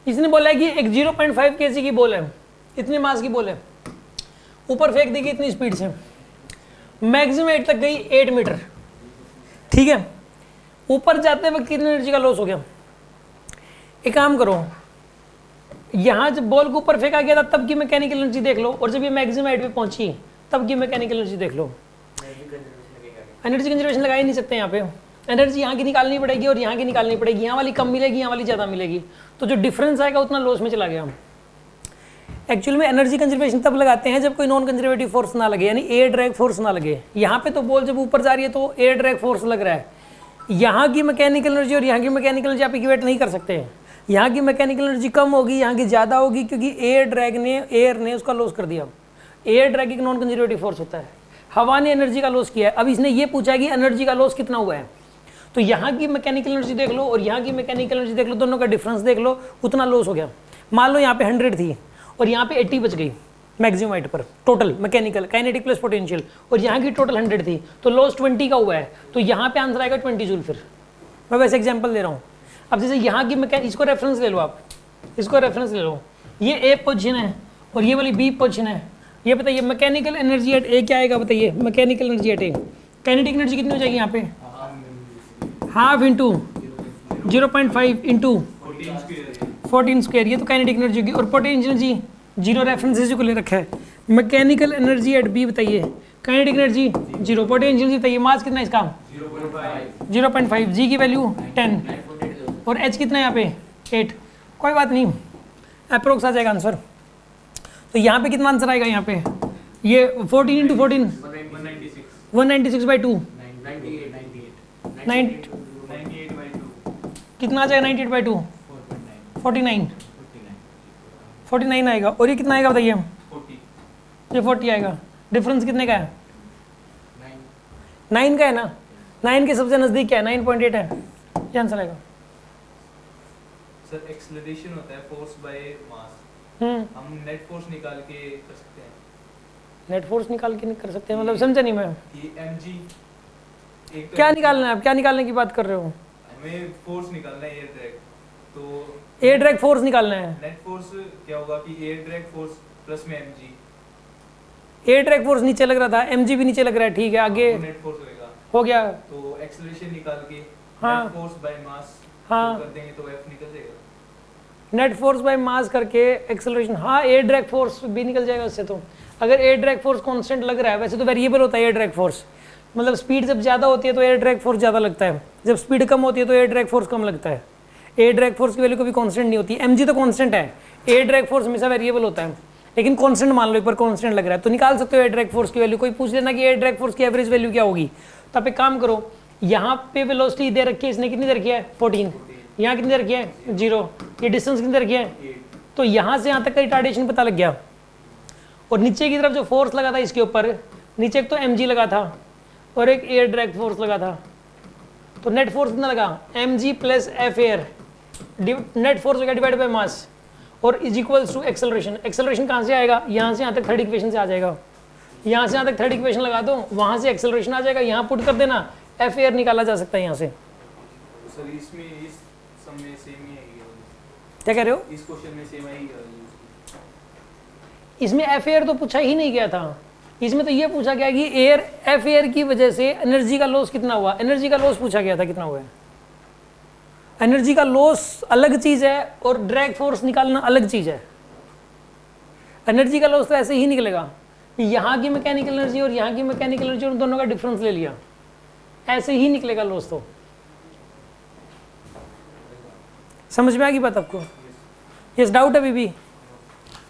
इसने बोला है कि एक 0.5 kg की बॉल है, इतने मास की बॉल है, ऊपर फेंक देगी इतनी स्पीड से, मैक्सिमम हाइट तक गई 8 मीटर, ठीक है। ऊपर जाते वक्त कितनी एनर्जी का लॉस हो गया? एक काम करो, यहाँ जब बॉल को ऊपर फेंका गया था तब की मैकेनिकल एनर्जी देख लो, और जब ये मैक्सिमम हाइट पे पहुंची तब की मैकेनिकल एनर्जी देख लो। एनर्जी कंजर्वेशन लगा ही नहीं सकते यहाँ पे, एनर्जी यहाँ की निकालनी पड़ेगी और यहाँ की निकालनी पड़ेगी, यहाँ वाली कम मिलेगी, यहाँ वाली ज़्यादा मिलेगी, तो जो डिफरेंस आएगा उतना लॉस में चला गया। एक्चुअल में एनर्जी कंजर्वेशन तब लगाते हैं जब कोई नॉन कंजर्वेटिव फोर्स ना लगे, यानी एयर ड्रैग फोर्स ना लगे। यहाँ पे तो बॉल जब ऊपर जा रही है तो एयर ड्रैग फोर्स लग रहा है, यहाँ की मैकेनिकल एनर्जी और यहाँ की मैकेनिकल एनर्जी आप इक्वेट नहीं कर सकते। यहाँ की मैकेनिकल एनर्जी कम होगी, यहाँ की ज़्यादा होगी, क्योंकि एयर ने उसका लॉस कर दिया। एयर ड्रैग एक नॉन कंजर्वेटिव फोर्स होता है, हवा ने एनर्जी का लॉस किया है। अब इसने ये पूछा कि एनर्जी का लॉस कितना हुआ है, तो यहाँ की मैकेनिकल एनर्जी देख लो और यहाँ की मैकेनिकल एनर्जी देख लो, दोनों का डिफरेंस देख लो, उतना लॉस हो गया। मान लो यहाँ पे 100 थी और यहाँ पे 80 बच गई मैक्सिमम हाइट पर, total mechanical kinetic plus potential, और यहाँ की टोटल 100 थी, तो लॉस 20 का हुआ है, तो यहाँ पे आंसर आएगा 20 जूल। फिर मैं वैसे एग्जाम्पल दे रहा हूँ। अब जैसे यहाँ की इसको रेफरेंस ले लो, आप इसको रेफरेंस ले लो, ये ए पोजिशन है और ये वाली बी पोजिशन है। ये बताइए मैकेनिकल एनर्जी एट ए क्या आएगा, बताइए mechanical energy at A, kinetic energy कितनी हो जाएगी यहाँ पे? हाफ इंटू 0.5 इंटू 14 स्क्वायर, ये तो काइनेटिक एनर्जी होगी। और पोटेंशियल एनर्जी 0 रेफरेंस को ले रखा है। मैकेनिकल एनर्जी एट बी बताइए, काइनेटिक एनर्जी 0, पोटेंशियल एनर्जी बताइए, मास कितना है इसका? 0.5, जी की वैल्यू 10 और एच कितना है यहाँ पे? 8। कोई बात नहीं, अप्रोक्स आ जाएगा आंसर। तो यहाँ पे कितना आंसर आएगा? यहाँ पे ये 14 इंटू 14 196/2 कितना आ जाएगा? 98/2 49 आएगा। और ये कितना आएगा बताइए? 40। ये 40 आएगा। डिफरेंस कितने का है? 9 का है ना। 9 के सबसे नजदीक क्या है? 9.8 है। ये आंसर आएगा। सर एक्सेलरेशन होता है फोर्स बाय मास, हम नेट फोर्स निकाल के कर सकते हैं। नेट फोर्स निकाल के नहीं कर सकते, मतलब समझा नहीं मैं। ये mg एक क्या निकालना है? आप क्या निकालने की बात कर रहे हो? हमें फोर्स निकालना है, एयर ड्रैग। तो एयर ड्रैग फोर्स निकालना है। नेट फोर्स क्या होगा कि एयर ड्रैग फोर्स प्लस में mg। एयर ड्रैग फोर्स नीचे लग रहा था, mg भी नीचे लग रहा है, ठीक है। आगे नेट फोर्स होगा, हो गया। तो एक्सेलरेशन निकाल के हाँ। नेट फोर्स बाय मास हाँ। कर देंगे तो f निकल जाएगा। नेट फोर्स बाय मास करके एक्सेलरेशन, हाँ एयर ड्रैग फोर्स भी निकल जाएगा उससे। तो अगर एयर ड्रैग फोर्स कांस्टेंट लग रहा है, वैसे तो वेरिएबल होता है एयर ड्रैग फोर्स, मतलब स्पीड जब ज़्यादा होती है तो एयर ड्रैग फोर्स ज़्यादा लगता है, जब स्पीड कम होती है तो एयर ड्रैग फोर्स कम लगता है। एयर ड्रैग फोर्स की वैल्यू कभी कांस्टेंट नहीं होती। mg तो कांस्टेंट है, एयर ड्रैग फोर्स हमेशा वेरिएबल होता है, लेकिन कांस्टेंट मान लो, एक बार कांस्टेंट लग रहा है तो निकाल सकते हो एयर ड्रैग फोर्स की वैल्यू। कोई पूछ लेना कि एयर ड्रैग फोर्स की एवरेज वैल्यू क्या होगी, तो आप एक काम करो, यहाँ पे वेलोसिटी दे रखी है, इसने कितनी दे रखी है? 14। यहाँ कितनी दे रखी है? 0। ये डिस्टेंस कितनी दे रखी है? 8। तो यहाँ से यहाँ तक का रिटार्डेशन पता लग गया। और नीचे की तरफ जो फोर्स लगा था इसके ऊपर, नीचे एक तो mg लगा था और एक एयर ड्रैग फोर्स लगा था, तो नेट फोर्स कितना लगा? mg plus F air, net force हो गया डिवाइड बाय मास, और is equals to acceleration. Acceleration कहाँ से आएगा? यहाँ से यहाँ तक थर्ड इक्वेशन से आ जाएगा। यहाँ से यहाँ तक थर्ड इक्वेशन लगा दो, वहाँ से एक्सेलरेशन आ जाएगा, यहाँ पुट कर देना, एफ एयर निकाला जा सकता है यहाँ से। सर इसमें इस सम में सेम ही है, क्या कह रहे हो? इस क्वेश्चन में सेम है। इसमें एफ एयर तो पूछा ही नहीं गया था, इसमें तो ये पूछा गया कि एयर एफ एयर की वजह से एनर्जी का लॉस कितना हुआ। एनर्जी का लॉस पूछा गया था कितना हुआ है। एनर्जी का लॉस अलग चीज है और ड्रैग फोर्स निकालना अलग चीज है। एनर्जी का लॉस तो ऐसे ही निकलेगा कि यहाँ की मैकेनिकल एनर्जी और यहाँ की मैकेनिकल एनर्जी, उन दोनों का डिफरेंस ले लिया, ऐसे ही निकलेगा लॉस। तो समझ में आ गई बात आपको? यस, डाउट है अभी भी?